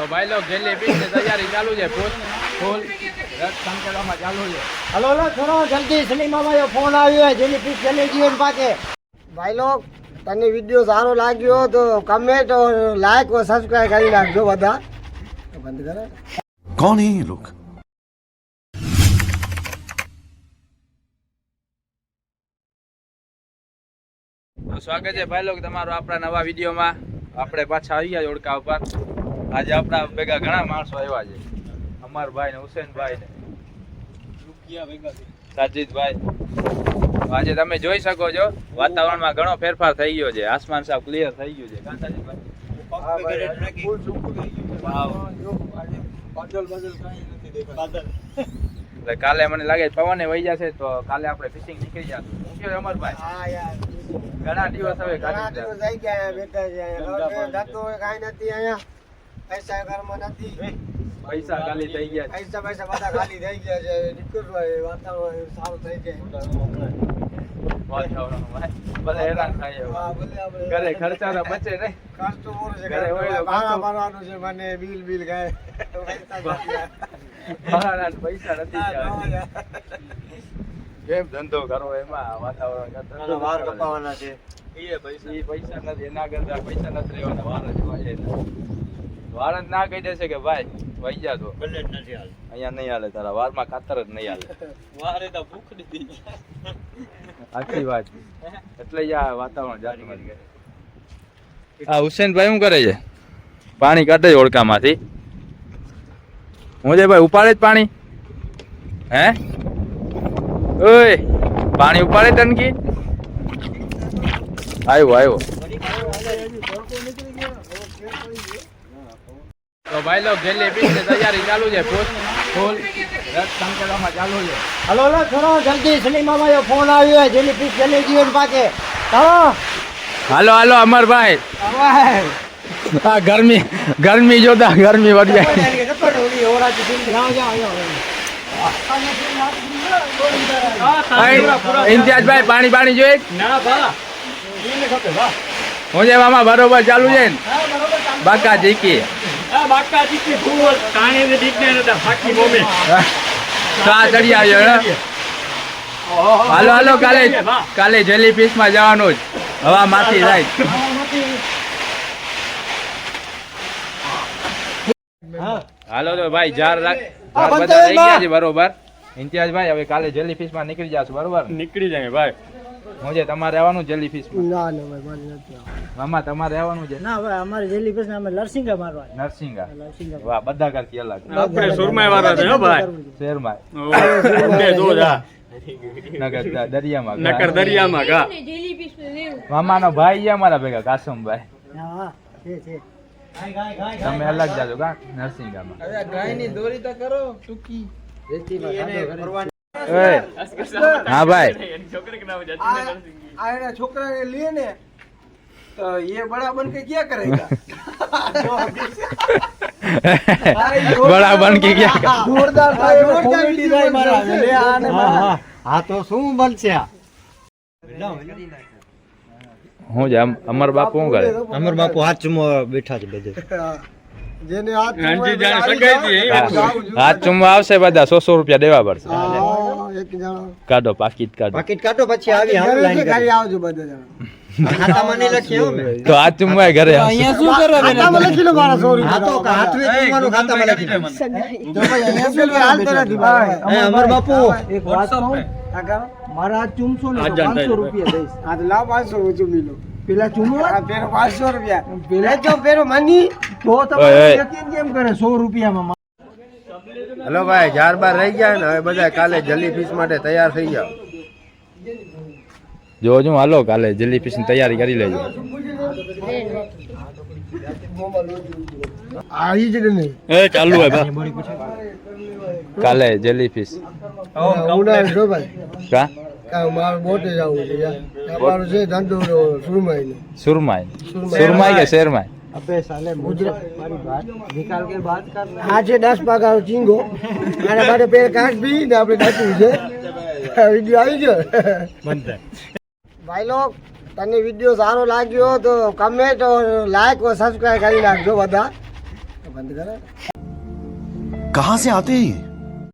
તો ભાઈ લોગ જેલીફિશની તૈયારી ચાલુ છે, ફૂલ રસ સંકેતમાં ચાલુ છે. હલો હલો થોડો જલ્દી સલીમાભાઈનો ફોન આવ્યો છે, જેલીફિશ ચલી ગઈ પાકે. ભાઈ લોગ તને વિડીયો સારો લાગ્યો તો કમેન્ટ और लाइक और सब्सक्राइब કરી નાખજો બધા. બંધ કરો. कौन है ये लोग? સ્વાગત છે ભાઈ લોગ તમારું આપણા નવા વિડીયોમાં. આપણે પાછા આવી ગયા ઓળખા ઉપર. આજે આપણા ભેગા ઘણા માણસો આવ્યા છે, અમરભાઈ ને હુસેનભાઈ ને સાજીદભાઈ. આજે તમે જોઈ શકો છો વાતાવરણમાં ઘણો ફેરફાર થઈ ગયો છે, આસમાન સાફ ક્લિયર થઈ ગયું છે. એટલે કાલે મને લાગે પવને વહી જશે તો કાલે આપણે ફિશિંગ નીકળી જશું. અમરભાઈ ઘણા દિવસ હવે ઘણા દિવસ થઈ ગયા બેઠા છે અહીંયા. ધંધો કાંઈ નથી અહીંયા, પૈસા ઘરમાં નથી, પૈસા ખાલી થઈ ગયા, પૈસા બધા ખાલી થઈ ગયા છે. નીકળવું વાતાવરણ સારું થઈ જાય, ભલે હેરાન થાય ઘરે ખર્ચાનો બચે નહીં. ખર્ચ તો બોલો છે, ભાડા ભરવાનું છે, મને બિલ ગાય પૈસા નથી. કેમ ધંધો કરવો એમાં વાતાવરણ વાર કપાવાના છે, એ પૈસા નથી, એના કરતા પૈસા નથી રહેવાના. વાર જ ના કહી દેશે કે ભાઈ વહી જા તો અહીંયા નહીં હાલે, તારા વારમાં ખાતર જ નહીં હાલે. વારે તો ભૂખ નથી. સાચી વાત. એટલે આ વાતાવરણ જાતી મળી ગયું. આ હુસેનભાઈ શું કરે છે? પાણી કાઢે છે ઓળખામાંથી. હું છે ભાઈ ઉપાડે જ પાણી? હે ઓય પાણી ઉપાડે ટનકી? આવ્યો. તો ભાઈ લોગ જેલીફિશની તૈયારી ચાલુ છે, ફૂલ રસ સંકેતમાં ચાલુ છે. હલો હલો થોડો જલ્દી સલીમાભાઈનો ફોન આવ્યો છે, જેલીફિશ ચલી ગઈ પાકે. હાલો અમરભાઈ. હા ગરમી જોતા ગરમી વધી જાય. ઇમ્તિયાઝભાઈ પાણી જોઈ? હું છે મામા બરોબર ચાલુ છે ને? બાકા જીકી ચડી આવ્યો. હાલો કાલે જેલીફિશ માં જવાનું જ. હવા માથી જાય. હાલો તો ભાઈ જાર બધા થઈ ગયા છે બરોબર. ઇમ્તિયાઝભાઈ હવે કાલે જેલીફિશ માં નીકળી જશું બરોબર? નીકળી જાય ભાઈ. હું છે તમારે આવવાનું જેલીફિશ માં? ના ભાઈ મારે નથી આવવાનું. મામા તમારે આવવાનું છે? ના ભાઈ અમારે જેલીફિશ ને અમે નરસિંગા મારવા. નરસિંગા વાહ, બધા કરતી અલગ. આપણે સુરમાઈ વાળા છે હો ભાઈ. શેરમાં દરિયામાં નકર દરિયામાં ગા. મામાનો ભાઈ છે અમારા ભેગા કાસમભાઈ. હા છે તમે અલગ જાજો કા નરસિંગામાં. ગાયની દોરી તો કરો ટૂંકી. हाँ भाई छोकरा ने लिए ने तो ये बड़ा बन के क्या करेगा? बड़ा बन के क्या जोरदार हाँ तो શું બનશે? હું છે અમર બાપુ શું કરે? અમર બાપુ હાથ ચુમો બેઠા છે બધે. જેને હાથ ચુમવા આવશે બધા 100 રૂપિયા દેવા પડશે. એક જણો કાઢો પાકીટ કાઢો પછી આવી લાઈન કરી આવજો બધા જણા. ખાતામાં નહીં લખી હો મે તો હાથ ચુમવાય ઘરે અહીંયા શું કરો? ખાતામાં લખી લો મારા 100 રૂપિયા. હા તો હાથવે ચુમવાનું ખાતામાં લખી લો. તો ભાઈ અહીંયા શું હાલતો નથી ભાઈ. અમર બાપુ એક વાત કહું, મારા હાથ ચૂમશો ને 500 રૂપિયા દઈશ. હા તો લાવ 500 ચૂમી લો. પેલા ચૂમો પેલો 500 રૂપિયા પેલા જો પેલો મની તો તમે કેમ કરે 100 રૂપિયામાં. હલો ભાઈ, જાર બાર રહી ગયા ને હવે બધા કાલે જેલીફિશ માટે તૈયાર થઈ જાવ. જોજો હાલો કાલે જેલીફિશની તૈયારી કરી લેજો. આવી જ નહીં એ ચાલુ હે બા. કાલે જેલીફિશ ઉડાડ જો ભાઈ. કા મારે બોટે જવું છે યાર. અમારું છે ધંધો સુરમાઈ કે શેરમાઈ? अबे साले गुजरात हमारी बात निकाल के बात कर. आज 10 પગાર ચીંગો અને બારે પેર કાટ બી ને આપણે દાતું છે. વિડિયો આવી ગયો બંધ. ભાઈ લોગ તને વિડિયો સારો લાગ્યો તો કમેન્ટ और लाइक और सब्सक्राइब કરી નાખજો બધા. બંધ કરો. कहाँ से आते हैं ये?